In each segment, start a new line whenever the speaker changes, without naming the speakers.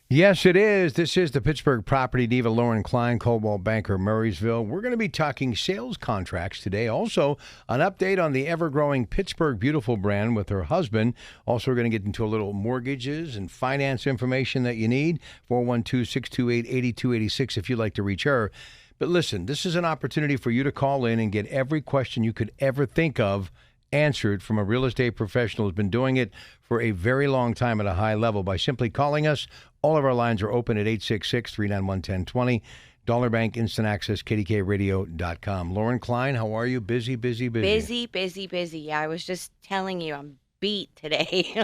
Yes, it is. This is the Pittsburgh property diva Lauren Klein, Coldwell Banker, Murraysville. We're going to be talking sales contracts today. Also, an update on the ever-growing Pittsburgh Beautiful brand with her husband. Also, we're going to get into a little mortgages and finance information that you need. 412-628-8286 if you'd like to reach her. But listen, this is an opportunity for you to call in and get every question you could ever think of answered from a real estate professional who's been doing it for a very long time at a high level by simply calling us. All of our lines are open at 866-391-1020. Dollar Bank Instant Access, KDKRadio.com. Lauren Klein, how are you? Busy.
Busy. Yeah, I was just telling you I'm beat today.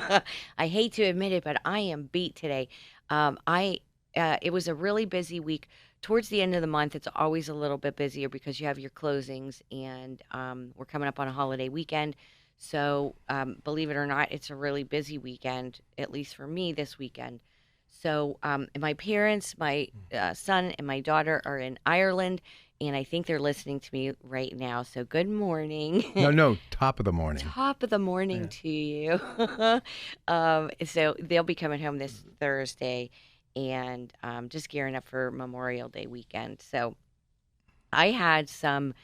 I hate to admit it, but I am beat today. It was a really busy week. Towards the end of the month, it's always a little bit busier because you have your closings, and we're coming up on a holiday weekend. So believe it or not, it's a really busy weekend, at least for me this weekend. So my parents, my son, and my daughter are in Ireland, and I think they're listening to me right now. So good morning.
No, top of the morning.
Top of the morning to you. So they'll be coming home this Thursday, and just gearing up for Memorial Day weekend. So I had some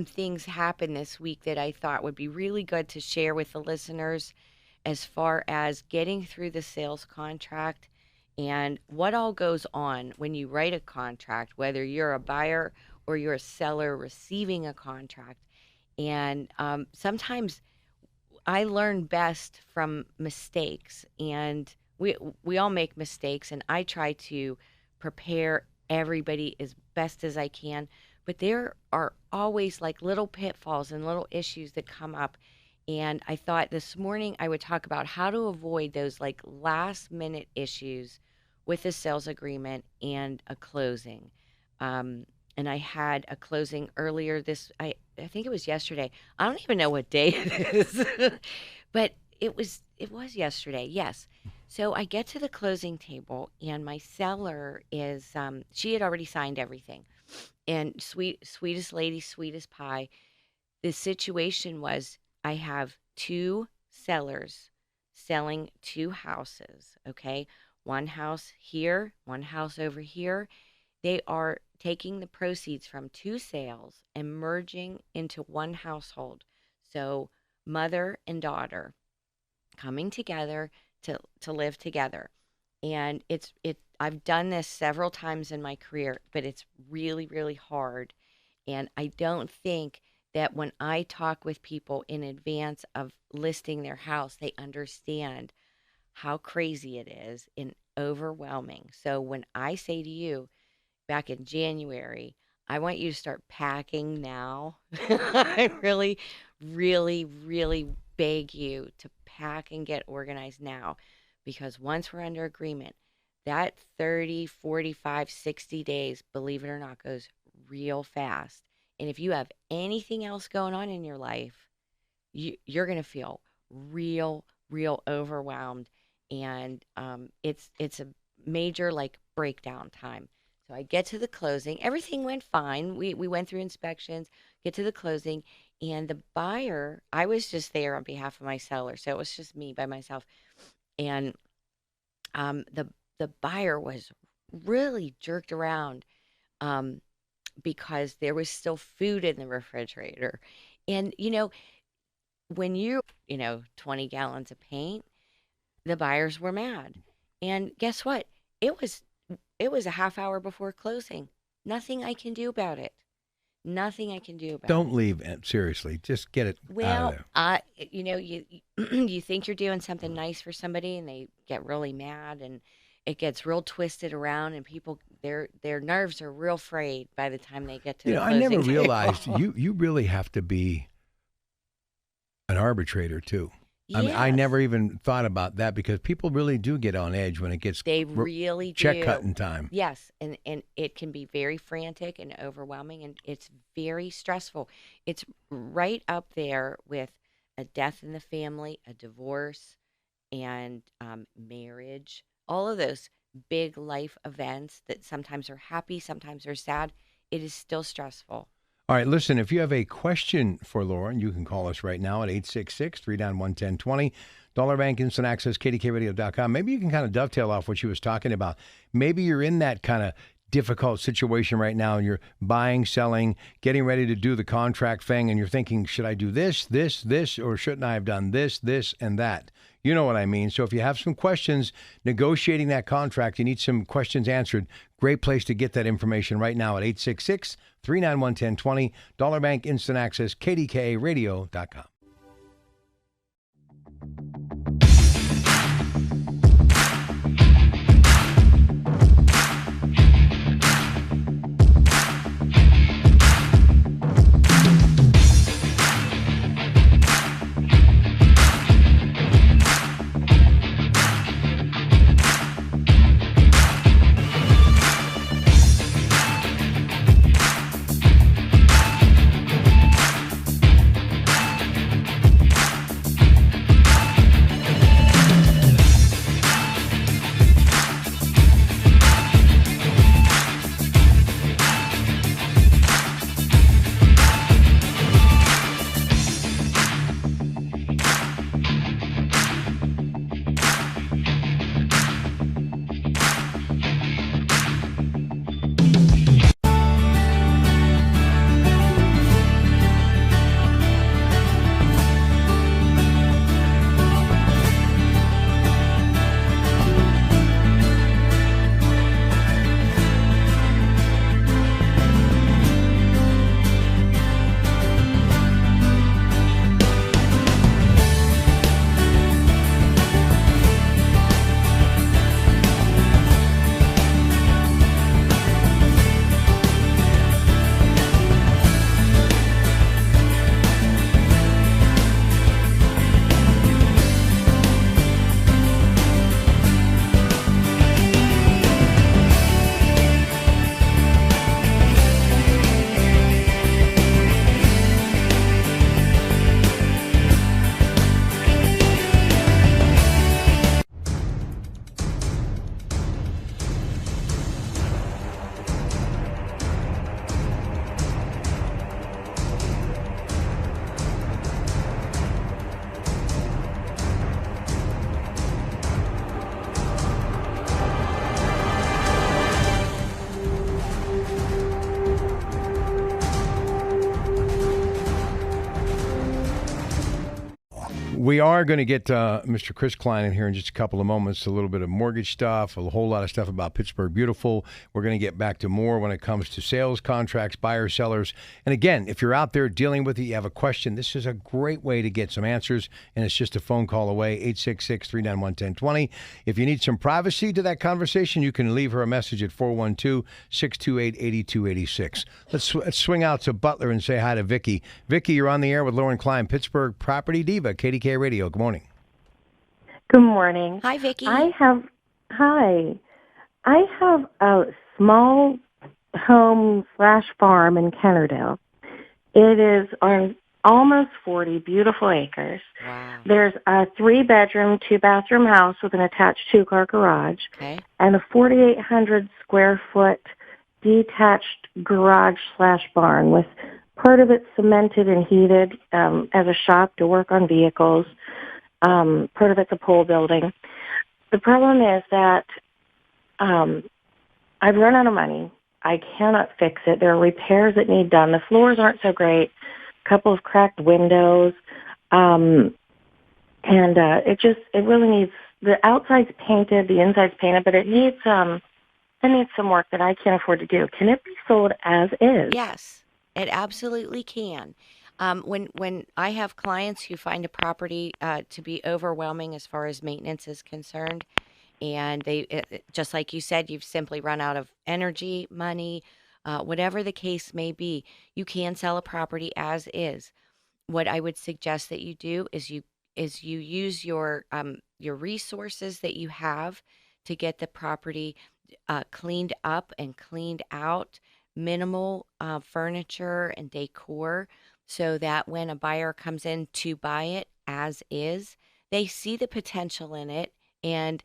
things happen this week that I thought would be really good to share with the listeners, as far as getting through the sales contract and what all goes on when you write a contract, whether you're a buyer or you're a seller receiving a contract. And sometimes I learn best from mistakes, and we all make mistakes, and I try to prepare everybody as best as I can. But there are always like little pitfalls and little issues that come up. And I thought this morning I would talk about how to avoid those like last minute issues with a sales agreement and a closing. And I had a closing earlier I think it was yesterday. I don't even know what day it is, but it was yesterday. Yes. So I get to the closing table, and my seller is she had already signed everything, and sweetest lady, sweetest pie. The situation was, I have two sellers selling two houses, okay? One house here, one house over here. They are taking the proceeds from two sales and merging into one household. So mother and daughter coming together to live together. And I've done this several times in my career, but it's really, really hard. And I don't think that when I talk with people in advance of listing their house, they understand how crazy it is and overwhelming. So when I say to you back in January, I want you to start packing now. I really, really, really beg you to pack and get organized now, because once we're under agreement, that 30, 45, 60 days, believe it or not, goes real fast. And if you have anything else going on in your life, you're going to feel real, real overwhelmed. And it's a major like breakdown time. So I get to the closing. Everything went fine. We went through inspections, get to the closing. And the buyer, I was just there on behalf of my seller. So it was just me by myself. And the buyer was really jerked around. Because there was still food in the refrigerator. And, when 20 gallons of paint, the buyers were mad. And guess what? It was a half hour before closing. Nothing I can do about it. Nothing I can do about it.
Don't leave, seriously. Just get it out of there.
You think you're doing something nice for somebody, and they get really mad, and it gets real twisted around, and people, their nerves are real frayed by the time they get to the closing
I never
table.
realized you really have to be an arbitrator too. I mean, I
Yes.
never even thought about that, because people really do get on edge when it gets
They really
check
do.
cutting time.
Yes, and it can be very frantic and overwhelming, and it's very stressful. It's right up there with a death in the family, a divorce, and marriage. All of those big life events that sometimes are happy, sometimes are sad. It is still stressful.
All right, listen, if you have a question for Lauren, you can call us right now at 866-391-1020. Dollar Bank Instant Access, KDKRadio.com. Maybe you can kind of dovetail off what she was talking about. Maybe you're in that kind of difficult situation right now and you're buying, selling, getting ready to do the contract thing, and you're thinking, should I do this, or shouldn't I have done this, and that? You know what I mean. So if you have some questions negotiating that contract, you need some questions answered, great place to get that information right now at 866-391-1020. Dollar Bank Instant Access, KDKARadio.com. We are going to get Mr. Chris Klein in here in just a couple of moments, a little bit of mortgage stuff, a whole lot of stuff about Pittsburgh Beautiful. We're going to get back to more when it comes to sales contracts, buyers, sellers. And again, if you're out there dealing with it, you have a question, this is a great way to get some answers, and it's just a phone call away, 866-391-1020. If you need some privacy to that conversation, you can leave her a message at 412-628-8286. Let's swing out to Butler and say hi to Vicki. Vicki, you're on the air with Lauren Klein, Pittsburgh Property Diva, KDKA Radio. Good morning.
Good morning.
Hi, Vicki.
I have a small home/farm in Kennerdale. It is on almost 40 beautiful acres.
Wow.
There's a 3-bedroom, 2-bathroom house with an attached 2-car garage,
Okay.
and a 4,800 square foot detached garage/barn with part of it cemented and heated as a shop to work on vehicles. Part of it's a pole building. The problem is that I've run out of money. I cannot fix it. There are repairs that need done. The floors aren't so great. A couple of cracked windows. It really needs, the outside's painted, the inside's painted, but it needs some work that I can't afford to do. Can it be sold as is?
Yes, it absolutely can. When I have clients who find a property to be overwhelming as far as maintenance is concerned, and just like you said, you've simply run out of energy, money, whatever the case may be, you can sell a property as is. What I would suggest that you do is you use your resources that you have to get the property cleaned up and cleaned out, minimal furniture and decor, so that when a buyer comes in to buy it as is, they see the potential in it, and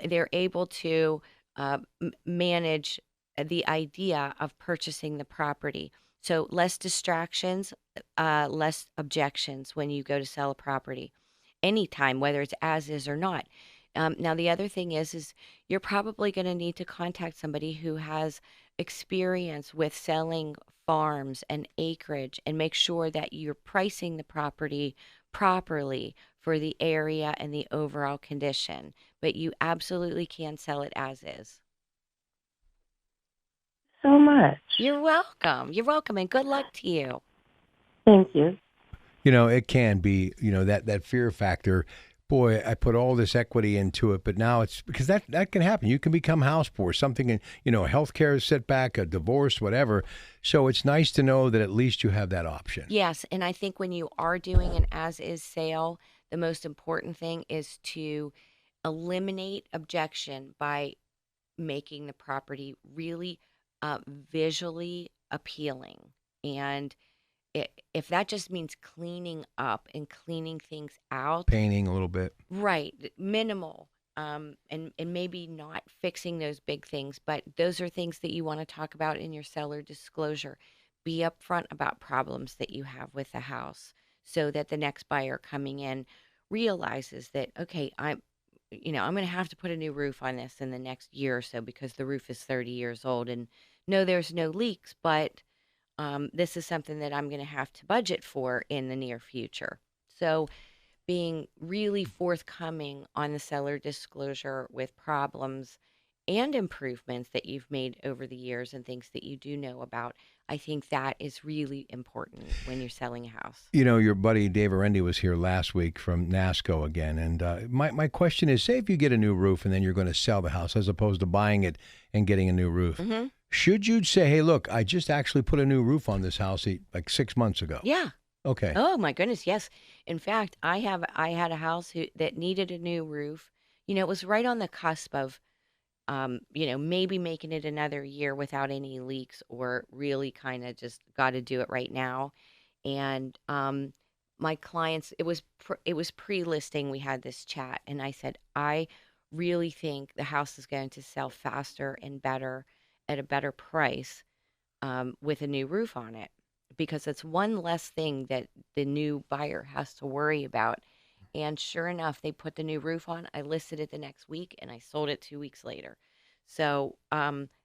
they're able to manage the idea of purchasing the property. So less distractions, less objections when you go to sell a property anytime, whether it's as is or not. Now, the other thing is you're probably going to need to contact somebody who has experience with selling farms and acreage and make sure that you're pricing the property properly for the area and the overall condition. But you absolutely can sell it as is.
So much.
You're welcome. You're welcome, and good luck to you.
Thank you.
It can be, that fear factor. Boy, I put all this equity into it, but now it's because that can happen. You can become house poor, something in, a healthcare setback, a divorce, whatever. So it's nice to know that at least you have that option.
Yes, and I think when you are doing an as-is sale, the most important thing is to eliminate objection by making the property really visually appealing. And if that just means cleaning up and cleaning things out,
Painting a little bit.
right, minimal, and maybe not fixing those big things, but those are things that you want to talk about in your seller disclosure. Be upfront about problems that you have with the house so that the next buyer coming in realizes that, okay, I'm going to have to put a new roof on this in the next year or so because the roof is 30 years old, and no, there's no leaks, but this is something that I'm going to have to budget for in the near future. So being really forthcoming on the seller disclosure with problems and improvements that you've made over the years and things that you do know about, I think that is really important when you're selling a house.
Your buddy Dave Arendi was here last week from NASCO again, and my question is, say if you get a new roof and then you're going to sell the house as opposed to buying it and getting a new roof, should you say, hey, look, I just actually put a new roof on this house like 6 months ago?
Yeah.
Okay.
Oh my goodness, yes. In fact, I had a house that needed a new roof. It was right on the cusp of maybe making it another year without any leaks, or really kind of just got to do it right now. And my clients, it was pre-listing. We had this chat, and I said, I really think the house is going to sell faster and better at a better price with a new roof on it, because it's one less thing that the new buyer has to worry about. And sure enough, they put the new roof on. I listed it the next week, and I sold it 2 weeks later. So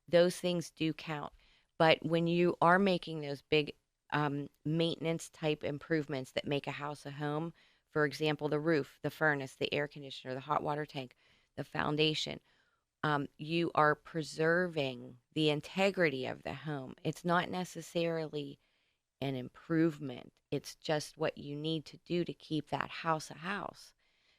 those things do count. But when you are making those big maintenance type improvements that make a house a home, for example, the roof, the furnace, the air conditioner, the hot water tank, the foundation, you are preserving the integrity of the home. It's not necessarily an improvement. It's just what you need to do to keep that house a house.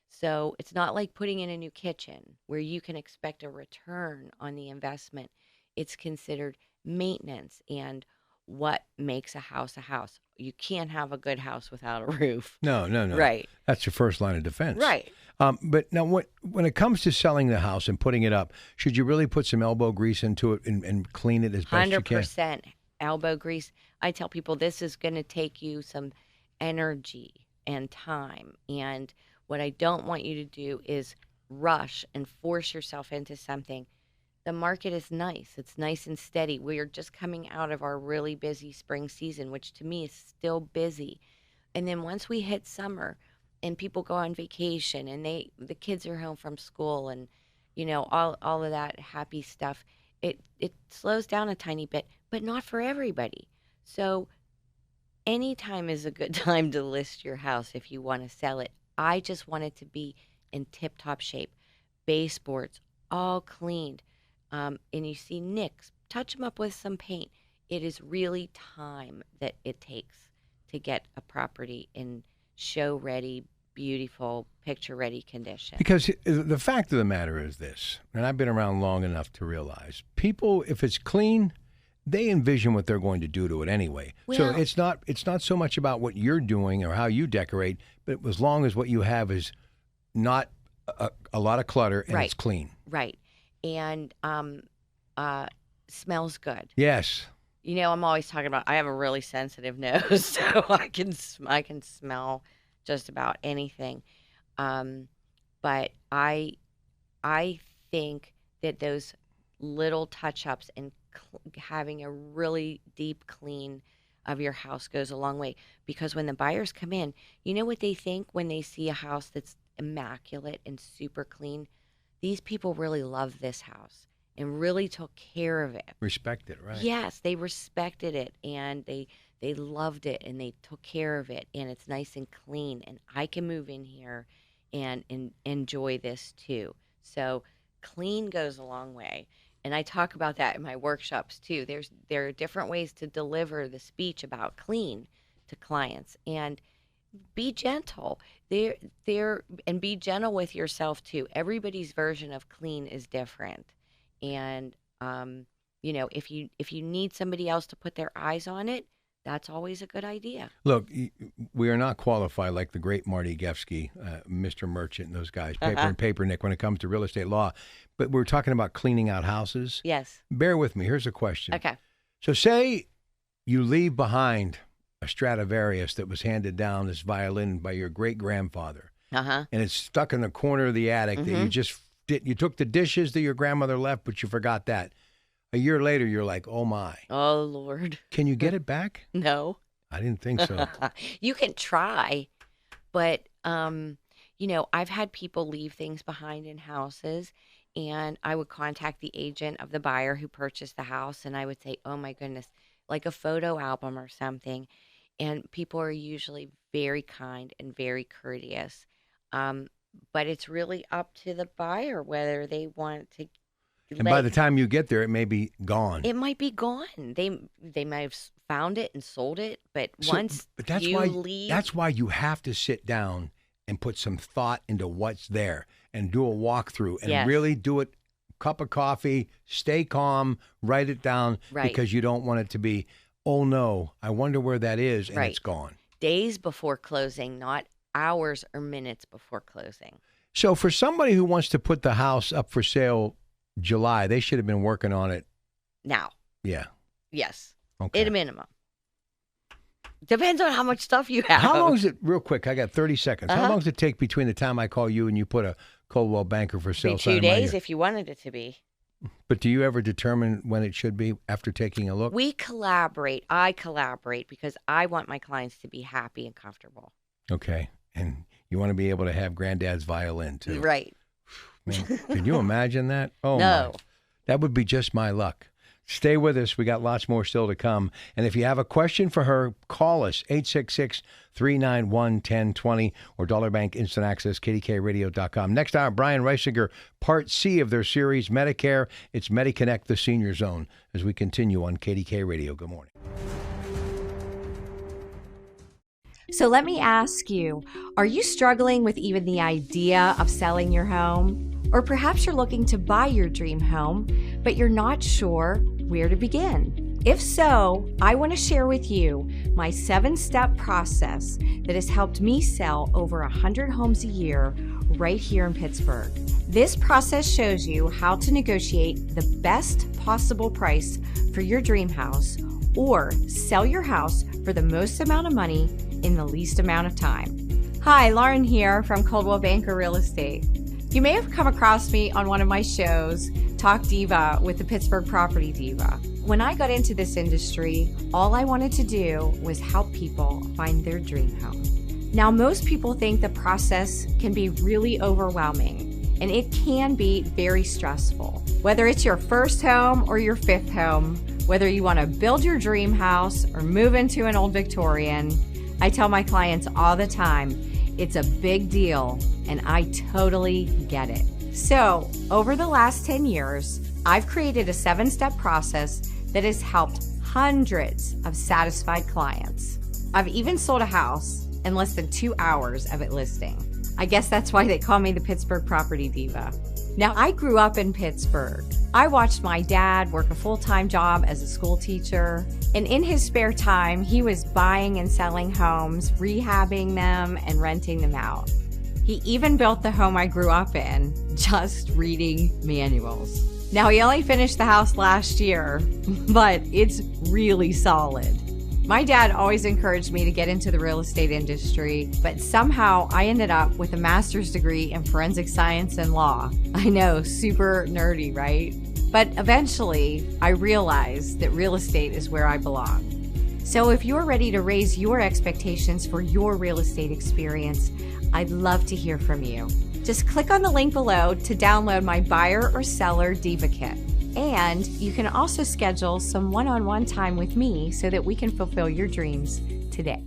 So it's not like putting in a new kitchen where you can expect a return on the investment. It's considered maintenance and what makes a house a house. You can't have a good house without a roof.
No.
Right.
That's your first line of defense.
Right.
But now, when it comes to selling the house and putting it up, should you really put some elbow grease into it and clean it as best you can?
100% elbow grease. I tell people this is going to take you some energy and time. And what I don't want you to do is rush and force yourself into something. The market is nice. It's nice and steady. We're just coming out of our really busy spring season, which to me is still busy. And then once we hit summer and people go on vacation and the kids are home from school and, all of that happy stuff, it slows down a tiny bit, but not for everybody. So any time is a good time to list your house if you want to sell it. I just want it to be in tip-top shape. Baseboards, all cleaned. And you see nicks, touch them up with some paint. It is really time that it takes to get a property in show-ready, beautiful, picture-ready condition.
Because the fact of the matter is this, and I've been around long enough to realize, people, if it's clean, they envision what they're going to do to it anyway.
Well,
so it's not so much about what you're doing or how you decorate, but as long as what you have is not a lot of clutter and it's clean.
Right. And smells good.
Yes.
I'm always talking about, I have a really sensitive nose, so I can smell just about anything. But I think that those little touch-ups and having a really deep clean of your house goes a long way, because when the buyers come in, you know what they think when they see a house that's immaculate and super clean? These people really love this house and really took care of it.
Respect it, right?
Yes, they respected it, and they loved it, and they took care of it, and it's nice and clean, and I can move in here and enjoy this too. So clean goes a long way. And I talk about that in my workshops too. There are different ways to deliver the speech about clean to clients, and be gentle. And be gentle with yourself too. Everybody's version of clean is different. And if you need somebody else to put their eyes on it, that's always a good idea.
Look, we are not qualified like the great Marty Gefsky, Mr. Merchant, and those guys, Paper and Paper Nick, when it comes to real estate law. But we're talking about cleaning out houses.
Yes.
Bear with me. Here's a question.
Okay.
So say you leave behind a Stradivarius that was handed down, this violin, by your great-grandfather.
Uh-huh.
And it's stuck in the corner of the attic that you just did. You took the dishes that your grandmother left, but you forgot that. A year later, you're like, oh, my.
Oh, Lord.
Can you get it back?
No.
I didn't think so.
You can try, but, I've had people leave things behind in houses, and I would contact the agent of the buyer who purchased the house, and I would say, oh, my goodness, like a photo album or something. And people are usually very kind and very courteous. But it's really up to the buyer whether they want to.
And by the time you get there, it may be gone.
It might be gone. They might have found it and sold it, but leave.
That's why you have to sit down and put some thought into what's there and do a walkthrough and really do it. Cup of coffee, stay calm, write it down, because you don't want it to be, oh no, I wonder where that is, and it's gone.
Days before closing, not hours or minutes before closing.
So for somebody who wants to put the house up for sale July, they should have been working on it
now.
Yeah.
Yes.
Okay.
At a minimum. Depends on how much stuff you have.
How long is it, real quick, I got 30 seconds. How long does it take between the time I call you and you put a Coldwell Banker for sale sign?
2 days if you wanted it to be.
But do you ever determine when it should be after taking a look?
We collaborate. I collaborate because I want my clients to be happy and comfortable.
Okay. And you want to be able to have Granddad's violin, too.
Right.
Man, can you imagine that? Oh,
no.
My. That would be just my luck. Stay with us. We got lots more still to come. And if you have a question for her, call us, 866-391-1020 or Dollar Bank Instant Access, KDKRadio.com. Next hour, Brian Reisinger, Part C of their series, Medicare. It's MediConnect, the Senior Zone, as we continue on KDK Radio. Good morning.
So let me ask you, are you struggling with even the idea of selling your home? Or perhaps you're looking to buy your dream home, but you're not sure where to begin. If so, I want to share with you my 7-step process that has helped me sell over 100 homes a year right here in Pittsburgh. This process shows you how to negotiate the best possible price for your dream house or sell your house for the most amount of money in the least amount of time. Hi, Lauren here from Coldwell Banker Real Estate. You may have come across me on one of my shows, Talk Diva with the Pittsburgh Property Diva. When I got into this industry, all I wanted to do was help people find their dream home. Now, most people think the process can be really overwhelming, and it can be very stressful. Whether it's your first home or your 5th home, whether you want to build your dream house or move into an old Victorian, I tell my clients all the time, it's a big deal, and I totally get it. So, over the last 10 years, I've created a 7-step process that has helped hundreds of satisfied clients. I've even sold a house in less than 2 hours of it listing. I guess that's why they call me the Pittsburgh Property Diva. Now, I grew up in Pittsburgh. I watched my dad work a full-time job as a school teacher, and in his spare time, he was buying and selling homes, rehabbing them, and renting them out. He even built the home I grew up in, just reading manuals. Now, he only finished the house last year, but it's really solid. My dad always encouraged me to get into the real estate industry, but somehow I ended up with a master's degree in forensic science and law. I know, super nerdy, right? But eventually, I realized that real estate is where I belong. So if you're ready to raise your expectations for your real estate experience, I'd love to hear from you. Just click on the link below to download my Buyer or Seller Diva Kit. And you can also schedule some one-on-one time with me so that we can fulfill your dreams today.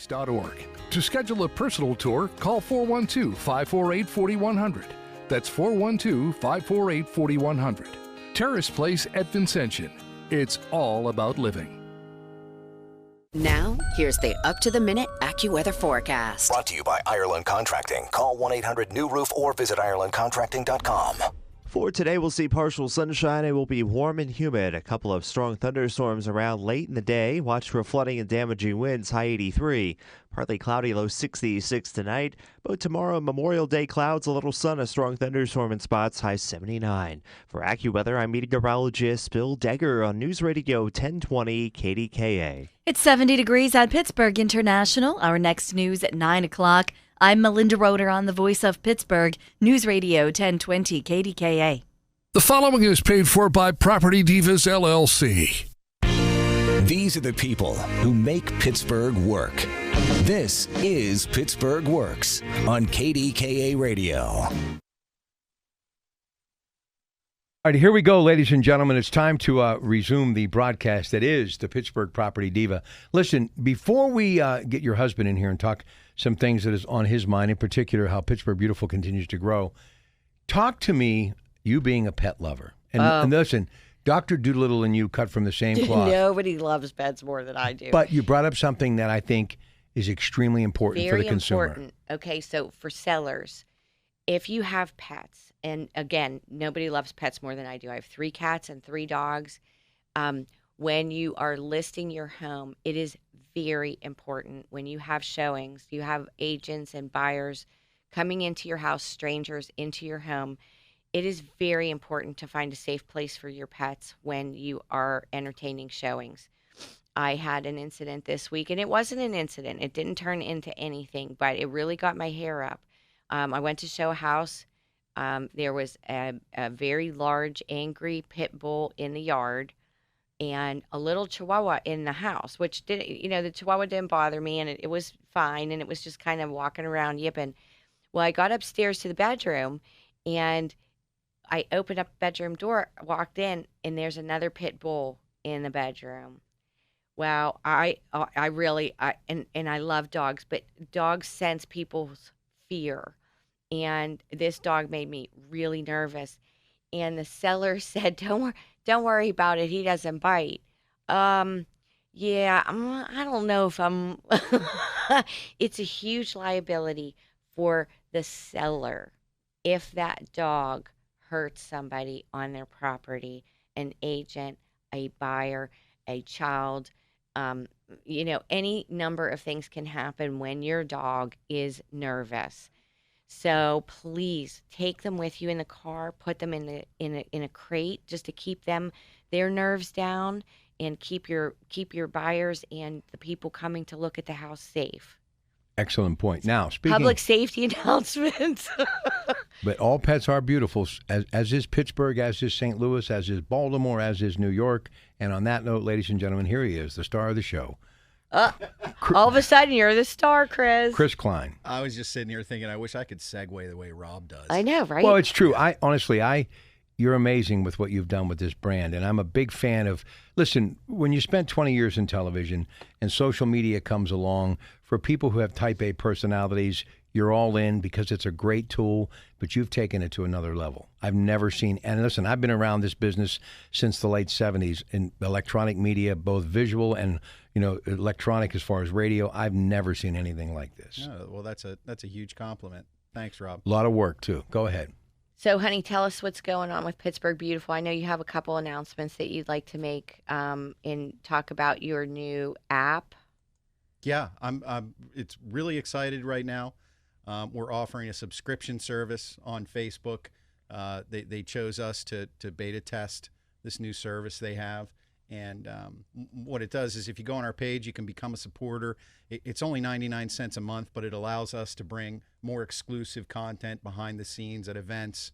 terraceplace.org. To schedule a personal tour, call 412-548-4100. That's 412-548-4100. Terrace Place at Vincentian. It's all about living.
Now, here's the up-to-the-minute AccuWeather forecast.
Brought to you by Ireland Contracting. Call 1-800-NEW-ROOF or visit IrelandContracting.com.
For today, we'll see partial sunshine. It will be warm and humid. A couple of strong thunderstorms around late in the day. Watch for flooding and damaging winds, high 83. Partly cloudy, low 66 tonight. But tomorrow, Memorial Day clouds, a little sun, a strong thunderstorm in spots, high 79. For AccuWeather, I'm meteorologist Bill Degger on News Radio 1020 KDKA.
It's 70 degrees at Pittsburgh International. Our next news at 9 o'clock. I'm Melinda Roeder on the Voice of Pittsburgh, News Radio 1020 KDKA.
The following is paid for by Property Divas, LLC.
These are the people who make Pittsburgh work. This is Pittsburgh Works on KDKA Radio.
All right, here we go, ladies and gentlemen. It's time to resume the broadcast that is the Pittsburgh Property Diva. Listen, before we get your husband in here and talk some things that is on his mind, in particular how Pittsburgh Beautiful continues to grow, talk to me, you being a pet lover. And listen, Dr. Doolittle and you cut from the same cloth.
Nobody loves pets more than I do.
But you brought up something that I think is extremely important for the consumer.
Very important. Okay, so for sellers, if you have pets, and again, nobody loves pets more than I do. I have 3 cats and 3 dogs. When you are listing your home, it is very important when you have showings, you have agents and buyers coming into your house, strangers into your home. It is very important to find a safe place for your pets when you are entertaining showings. I had an incident this week, and it wasn't an incident. It didn't turn into anything, but it really got my hair up. I went to show a house. There was a very large, angry pit bull in the yard and a little chihuahua in the house, which the chihuahua didn't bother me, and it was fine, and it was just kind of walking around yipping. Well, I got upstairs to the bedroom, and I opened up the bedroom door, walked in, and there's another pit bull in the bedroom. Well, I love dogs, but dogs sense people's fear. And this dog made me really nervous. And the seller said, don't worry about it. He doesn't bite. Yeah, I don't know if I'm... It's a huge liability for the seller if that dog hurts somebody on their property, an agent, a buyer, a child. Any number of things can happen when your dog is nervous. So please take them with you in the car, put them in a crate just to keep their nerves down, and keep your buyers and the people coming to look at the house safe.
Excellent point. Now, speaking
public safety announcement.
But all pets are beautiful, as is Pittsburgh, as is St. Louis, as is Baltimore, as is New York. And on that note, ladies and gentlemen, here he is, the star of the show.
All of a sudden, you're the star, Chris.
Chris Klein.
I was just sitting here thinking, I wish I could segue the way Rob does.
I know, right?
Well, it's true. You're amazing with what you've done with this brand, and I'm a big fan of. Listen, when you spend 20 years in television and social media comes along, for people who have Type A personalities, you're all in because it's a great tool, but you've taken it to another level. I've never seen, and listen, I've been around this business since the late 70s in electronic media, both visual and electronic as far as radio. I've never seen anything like this.
Oh, well, that's a huge compliment. Thanks, Rob.
A lot of work too. Go ahead.
So, honey, tell us what's going on with Pittsburgh Beautiful. I know you have a couple announcements that you'd like to make and talk about your new app.
Yeah, it's really excited right now. We're offering a subscription service on Facebook. They chose us to beta test this new service they have. And what it does is if you go on our page, you can become a supporter. It's only 99 cents a month, but it allows us to bring more exclusive content behind the scenes at events,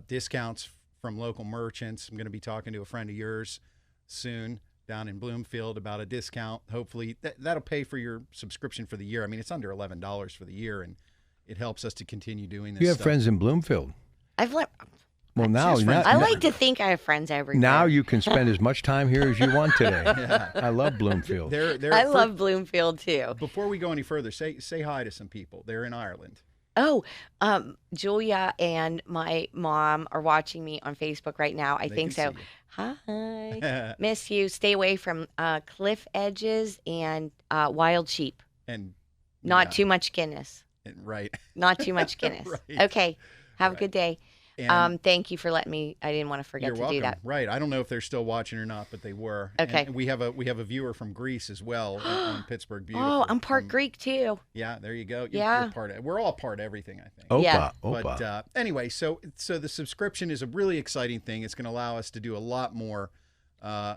discounts from local merchants. I'm going to be talking to a friend of yours soon down in Bloomfield about a discount. Hopefully that'll pay for your subscription for the year. I mean, it's under $11 for the year, and it helps us to continue doing this.
You have
stuff.
friends in Bloomfield. Well, now
I like to think I have friends everywhere.
Now you can spend as much time here as you want today.
Yeah.
I love Bloomfield.
I love Bloomfield too.
Before we go any further, say hi to some people. They're in Ireland.
Oh, Julia and my mom are watching me on Facebook right now. I think so. Hi. Miss you. Stay away from cliff edges and wild sheep.
And
not too much Guinness.
Right.
Not too much Guinness.
Right.
Okay. Have a good day.
And
thank you for letting me. I didn't want to forget
you're
to
welcome.
do that.
Right. I don't know if they're still watching or not, but they were.
Okay.
And we have a viewer from Greece as well on Pittsburgh Beautiful.
Oh, I'm part Greek too.
Yeah, there you go.
You're
we're all part of everything, I think.
Opa.
But anyway, so the subscription is a really exciting thing. It's going to allow us to do a lot more.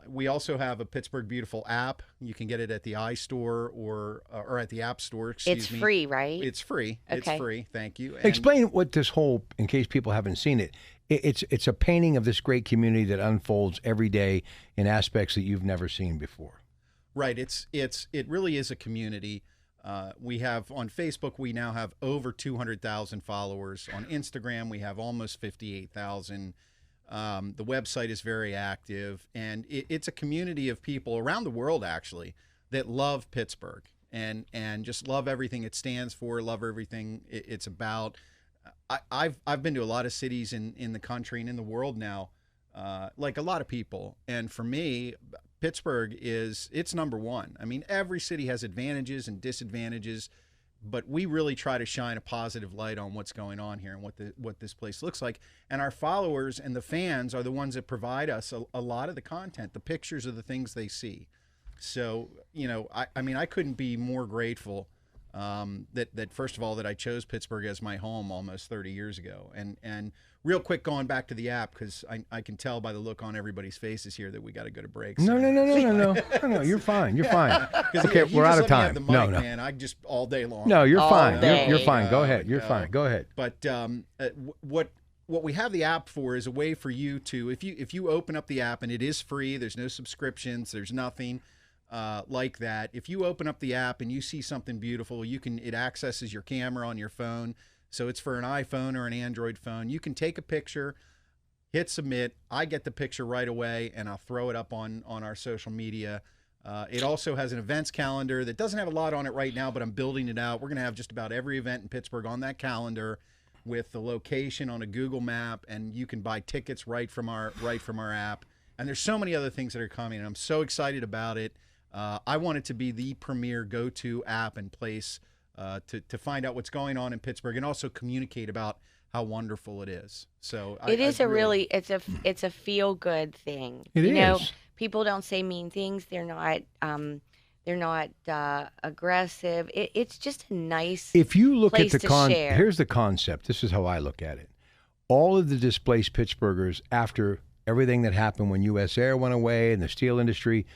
We also have a Pittsburgh Beautiful app. You can get it at the iStore or at the App Store.
It's free, right?
It's free.
Okay.
It's free. Thank you. And
Explain what this whole, in case people haven't seen it. It's a painting of this great community that unfolds every day in aspects that you've never seen before.
Right. It really is a community. We have on Facebook, we now have over 200,000 followers. On Instagram, we have almost 58,000. The website is very active, and it's a community of people around the world, actually, that love Pittsburgh and just love everything it stands for, love everything it's about. I've been to a lot of cities in the country and in the world now, like a lot of people. And for me, Pittsburgh it's number one. I mean, every city has advantages and disadvantages, but we really try to shine a positive light on what's going on here and what this place looks like. And our followers and the fans are the ones that provide us a lot of the content, the pictures of the things they see. So, I mean, I couldn't be more grateful that first of all, that I chose Pittsburgh as my home almost 30 years ago. And real quick, going back to the app, because I can tell by the look on everybody's faces here that we got to go to break.
No, you're fine. You're fine. Okay, we're out of time.
No, man, I just all day long.
No, you're fine.
Day.
You're fine. Go ahead. You're fine. Go ahead.
But what we have the app for is a way for you to, if you open up the app, and it is free, there's no subscriptions, there's nothing like that. If you open up the app and you see something beautiful, it accesses your camera on your phone. So it's for an iPhone or an Android phone. You can take a picture, hit submit. I get the picture right away, and I'll throw it up on our social media. It also has an events calendar that doesn't have a lot on it right now, but I'm building it out. We're going to have just about every event in Pittsburgh on that calendar with the location on a Google map, and you can buy tickets right from our app. And there's so many other things that are coming, and I'm so excited about it. I want it to be the premier go-to app and place to find out what's going on in Pittsburgh and also communicate about how wonderful it is. So
it's a feel-good thing.
It is.
People don't say mean things. They're not aggressive. It's just a nice.
If you look
place
at the
share.
Here's the concept. This is how I look at it. All of the displaced Pittsburghers, after everything that happened when U.S. Air went away and the steel industry,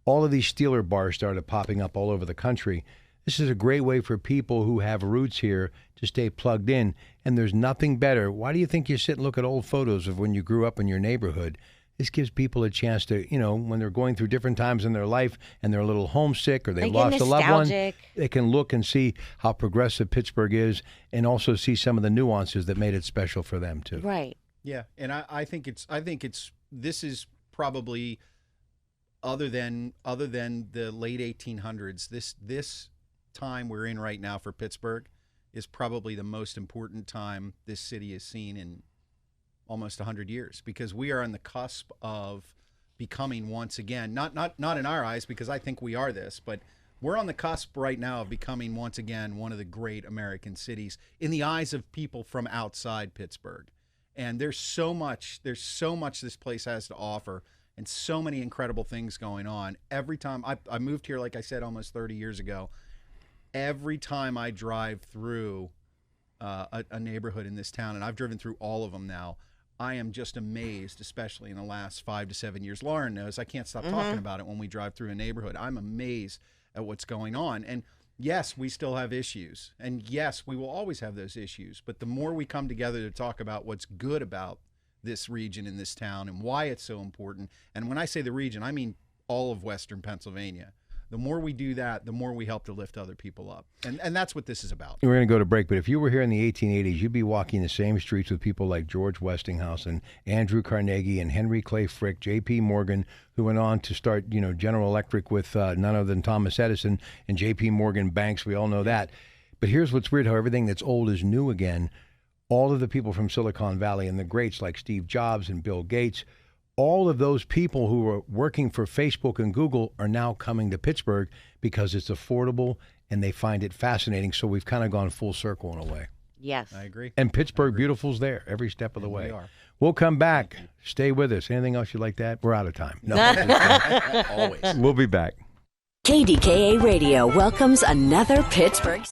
all of these Steeler bars started popping up all over the country. This is a great way for people who have roots here to stay plugged in, and there's nothing better. Why do you think you sit and look at old photos of when you grew up in your neighborhood? This gives people a chance to, when they're going through different times in their life and they're a little homesick or they lost a loved one, they can look and see how progressive Pittsburgh is and also see some of the nuances that made it special for them too.
Right.
Yeah, and I think this is probably other than the late 1800s, this time we're in right now for Pittsburgh is probably the most important time this city has seen in almost 100 years, because we are on the cusp of becoming once again, not in our eyes, because I think we are this, but we're on the cusp right now of becoming once again one of the great American cities in the eyes of people from outside Pittsburgh. And there's so much this place has to offer, and so many incredible things going on. Every time I moved here, like I said, almost 30 years ago, every time I drive through a neighborhood in this town, and I've driven through all of them now, I am just amazed, especially in the last 5 to 7 years. Lauren knows I can't stop talking about it when we drive through a neighborhood. I'm amazed at what's going on. And yes, we still have issues. And yes, we will always have those issues. But the more we come together to talk about what's good about this region in this town and why it's so important, and when I say the region, I mean all of Western Pennsylvania, The more we do that, the more we help to lift other people up. And that's what this is about.
We're going to go to break, but if you were here in the 1880s, you'd be walking the same streets with people like George Westinghouse and Andrew Carnegie and Henry Clay Frick, J.P. Morgan, who went on to start, General Electric with none other than Thomas Edison, and J.P. Morgan Banks. We all know that. But here's what's weird, how everything that's old is new again. All of the people from Silicon Valley and the greats like Steve Jobs and Bill Gates, all of those people who were working for Facebook and Google are now coming to Pittsburgh because it's affordable and they find it fascinating. So we've kind of gone full circle in a way.
Yes.
I agree.
And Pittsburgh Beautiful's there every step of the way.
We are.
We'll come back. Stay with us. Anything else you'd like to add? We're out of time. No.
Always.
We'll be back.
KDKA Radio welcomes another Pittsburgh.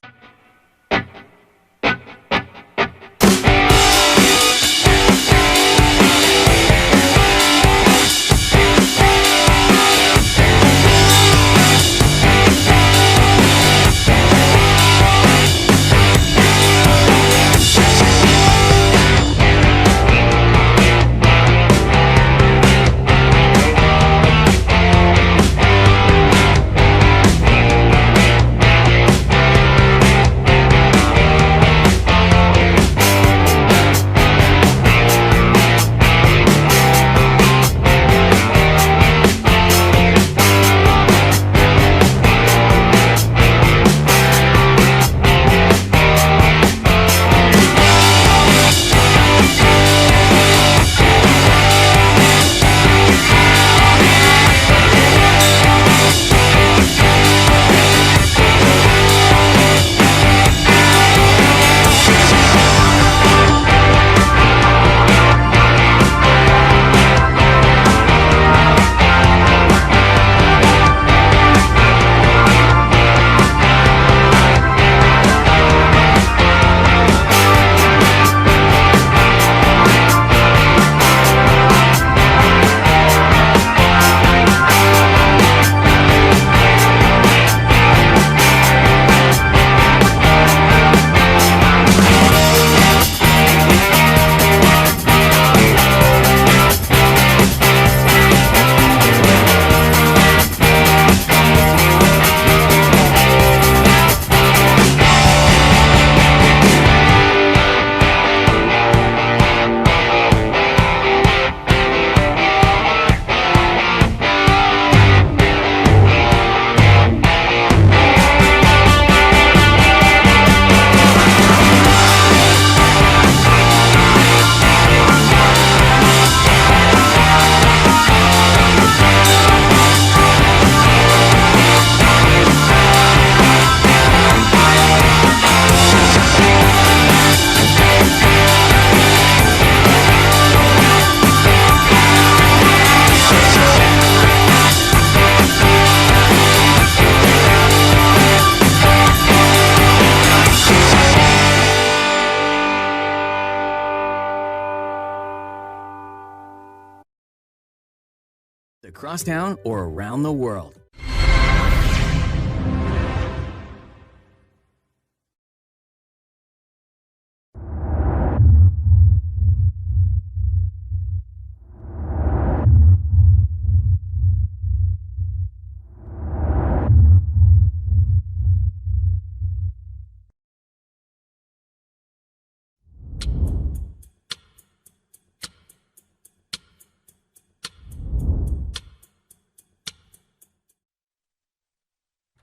Across town or around the world.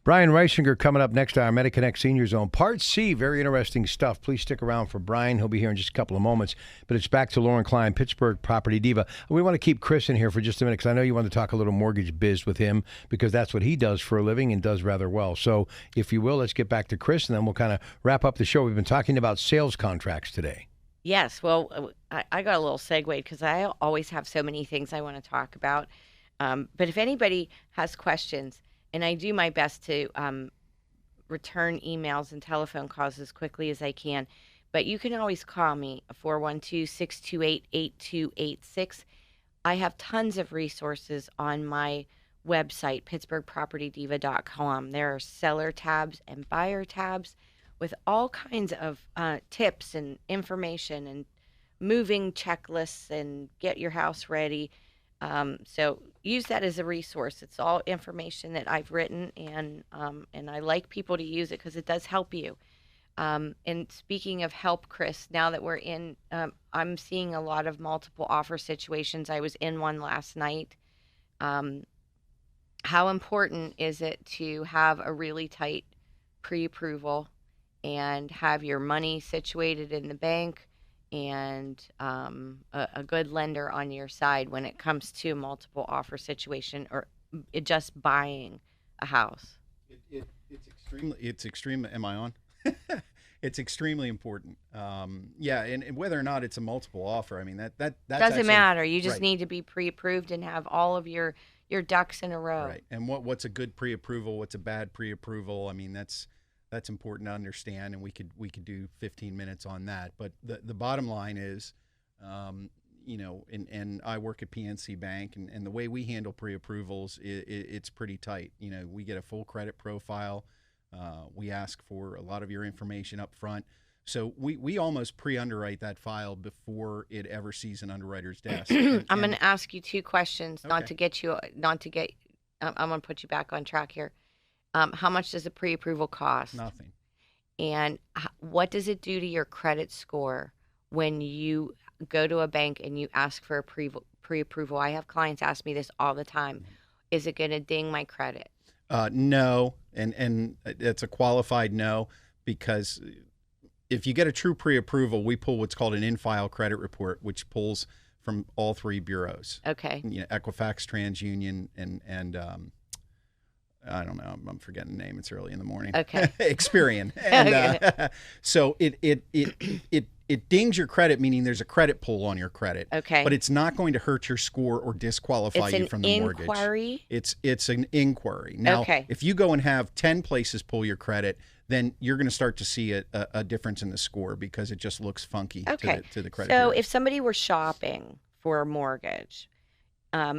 Brian Reisinger coming up next to our MediConnect Senior Zone. Part C, very interesting stuff. Please stick around for Brian. He'll be here in just a couple of moments. But it's back to Lauren Klein, Pittsburgh Property Diva. We want to keep Chris in here for just a minute because I know you want to talk a little mortgage biz with him because that's what he does for a living and does rather well. So if you will, let's get back to Chris and then we'll kind of wrap up the show. We've been talking about sales contracts today.
Yes. Well, I got a little segued because I always have so many things I want to talk about. But if anybody has questions, and I do my best to return emails and telephone calls as quickly as I can. But you can always call me, 412-628-8286. I have tons of resources on my website, pittsburghpropertydiva.com. There are seller tabs and buyer tabs with all kinds of tips and information and moving checklists and get your house ready. So use that as a resource. It's all information that I've written, and I like people to use it because it does help you. And speaking of help, Chris, now that we're in, I'm seeing a lot of multiple offer situations. I was in one last night. How important is it to have a really tight pre-approval and have your money situated in the bank and a good lender on your side when it comes to multiple offer situation or just buying a house?
It's extremely. Am I on? It's extremely important. And whether or not it's a multiple offer, I mean that's
doesn't
actually,
matter. You just
right.
need to be pre-approved and have all of your ducks in a row.
Right. And what's a good pre-approval? What's a bad pre-approval? I mean that's important to understand, and we could do 15 minutes on that. But the bottom line is, and I work at PNC Bank, and the way we handle pre-approvals, it's pretty tight. We get a full credit profile. We ask for a lot of your information up front. So we almost pre-underwrite that file before it ever sees an underwriter's desk.
I'm going to ask you two questions,
Okay.
I'm going to put you back on track here. How much does a pre-approval cost?
Nothing.
And what does it do to your credit score when you go to a bank and you ask for a pre-approval? I have clients ask me this all the time. Is it going to ding my credit?
No, and it's a qualified no, because if you get a true pre-approval, we pull what's called an in-file credit report, which pulls from all three bureaus.
Okay.
Equifax, TransUnion, and I don't know. I'm forgetting the name. It's early in the morning.
Okay.
Experian. And so it dings your credit, meaning there's a credit pull on your credit.
Okay.
But it's not going to hurt your score or disqualify you from the mortgage. It's an inquiry. Now, if you go and have 10 places pull your credit, then you're going to start to see a difference in the score because it just looks funky to the credit bureau.
So if somebody were shopping for a mortgage,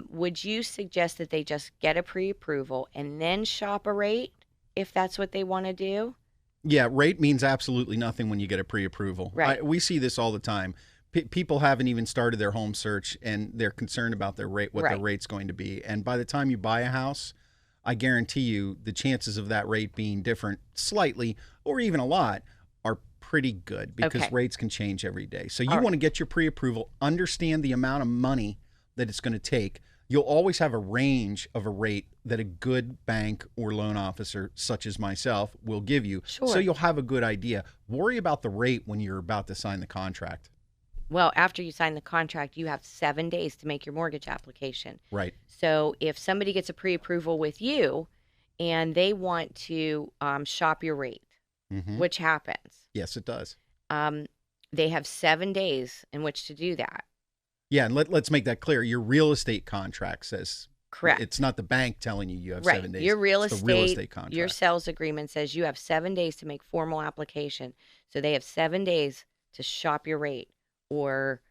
would you suggest that they just get a pre-approval and then shop a rate if that's what they want to do?
Yeah, rate means absolutely nothing when you get a pre-approval.
Right.
We see this all the time. People haven't even started their home search, and they're concerned about their rate, what their rate's going to be. And by the time you buy a house, I guarantee you the chances of that rate being different slightly or even a lot are pretty good because rates can change every day. So you want to get your pre-approval, understand the amount of money that it's going to take. You'll always have a range of a rate that a good bank or loan officer, such as myself, will give you.
Sure.
So you'll have a good idea. Worry about the rate when you're about to sign the contract.
Well, after you sign the contract, you have 7 days to make your mortgage application.
Right.
So if somebody gets a pre-approval with you and they want to shop your rate, which happens.
Yes, it does.
They have 7 days in which to do that.
Yeah, and let's make that clear. Your real estate contract says
correct.
It's not the bank telling you have 7 days.
Your real
it's
estate,
the real estate contract.
Your sales agreement says you have 7 days to make formal application. So they have 7 days to shop your rate or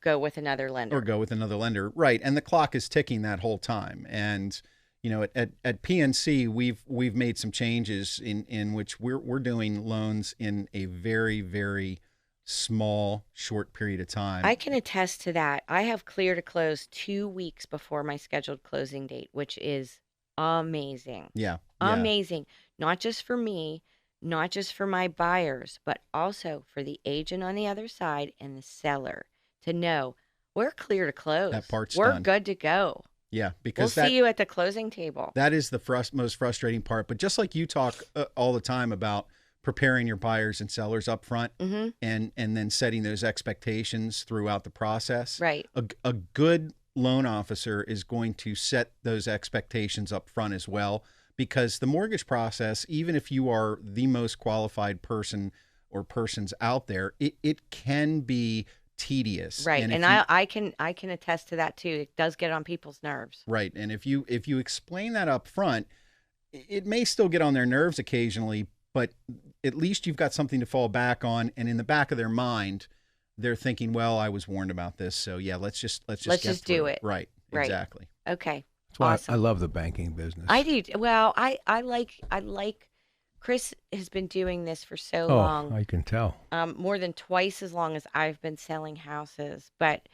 go with another lender.
Right. And the clock is ticking that whole time. And at PNC, we've made some changes in which we're doing loans in a very, very small, short period of time.
I can attest to that. I have clear to close 2 weeks before my scheduled closing date, which is amazing.
Yeah.
Amazing. Not just for me, not just for my buyers, but also for the agent on the other side and the seller to know we're clear to close.
That part's
we're
done.
good to go.
Yeah, because
we'll see you at the closing table.
That is the most frustrating part. But just like you talk all the time about preparing your buyers and sellers up front and then setting those expectations throughout the process.
Right.
A good loan officer is going to set those expectations up front as well, because the mortgage process, even if you are the most qualified person or persons out there, it can be tedious.
Right. And I can attest to that too. It does get on people's nerves.
Right. And if you explain that up front, it may still get on their nerves occasionally, but at least you've got something to fall back on. And in the back of their mind, they're thinking, well, I was warned about this. So yeah, let's just
do it.
Right. Exactly.
Okay.
That's why
awesome.
I love the banking business.
I do. Well, I like Chris has been doing this for so long.
I can tell.
More than twice as long as I've been selling houses. But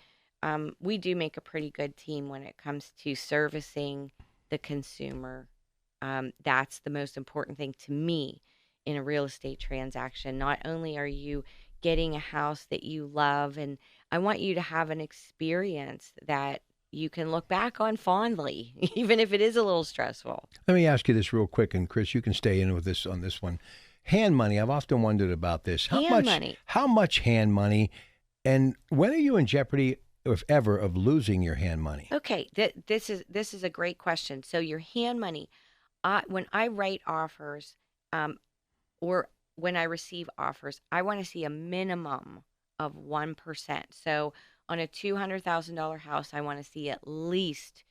we do make a pretty good team when it comes to servicing the consumer. That's the most important thing to me in a real estate transaction. Not only are you getting a house that you love, and I want you to have an experience that you can look back on fondly, even if it is a little stressful.
Let me ask you this real quick, and Chris, you can stay in with this on this one. Hand money. I've often wondered about this. How much hand money, and when are you in jeopardy, if ever, of losing your hand money?
Okay, this is a great question. So your hand money, when I write offers, or when I receive offers, I want to see a minimum of 1%. So on a $200,000 house, I want to see at least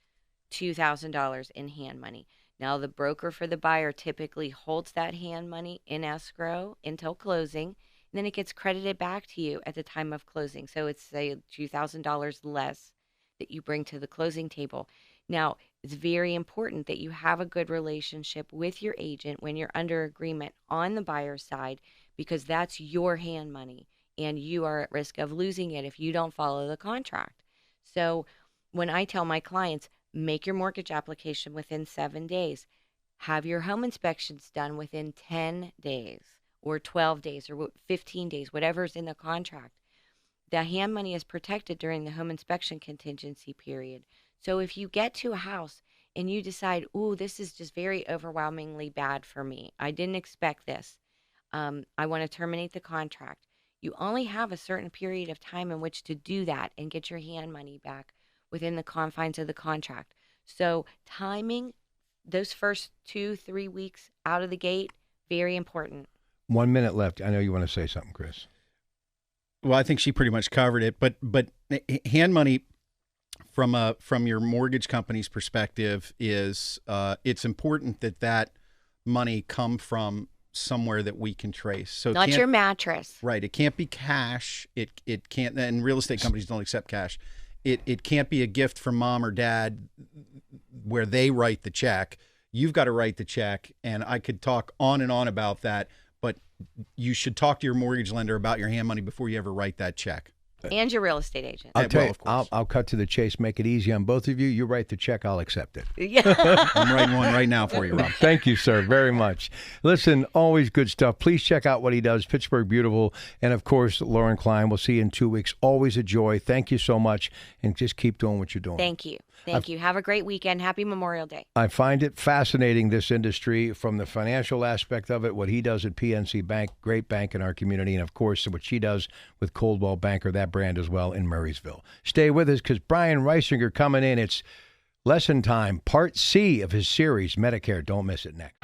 $2,000 in hand money. Now, the broker for the buyer typically holds that hand money in escrow until closing, and then it gets credited back to you at the time of closing. So it's, say, $2,000 less that you bring to the closing table. Now, it's very important that you have a good relationship with your agent when you're under agreement on the buyer's side, because that's your hand money, and you are at risk of losing it if you don't follow the contract. So when I tell my clients, make your mortgage application within 7 days, have your home inspections done within 10 days or 12 days or 15 days, whatever's in the contract. The hand money is protected during the home inspection contingency period. So if you get to a house and you decide, ooh, this is just very overwhelmingly bad for me, I didn't expect this, I want to terminate the contract, you only have a certain period of time in which to do that and get your hand money back within the confines of the contract. So timing those first 2-3 weeks out of the gate, very important.
1 minute left. I know you want to say something, Chris.
Well, I think she pretty much covered it, but hand money from your mortgage company's perspective is it's important that money come from somewhere that we can trace. So
not your mattress.
Right. It can't be cash. It can't, and real estate companies don't accept cash. It can't be a gift from mom or dad where they write the check. You've got to write the check, and I could talk on and on about that, but you should talk to your mortgage lender about your hand money before you ever write that check.
And your real estate agent.
I'll tell you, I'll cut to the chase, make it easy on both of you. You write the check, I'll accept it.
Yeah.
I'm writing one right now for you, Rob.
Thank you, sir, very much. Listen, always good stuff. Please check out what he does, Pittsburgh Beautiful. And, of course, Lauren Klein. We'll see you in 2 weeks. Always a joy. Thank you so much. And just keep doing what you're doing.
Thank you. Thank you. Have a great weekend. Happy Memorial Day.
I find it fascinating, this industry, from the financial aspect of it, what he does at PNC Bank, great bank in our community, and, of course, what she does with Coldwell Banker, that brand as well, in Murraysville. Stay with us because Brian Reisinger coming in. It's lesson time, part C of his series, Medicare. Don't miss it next.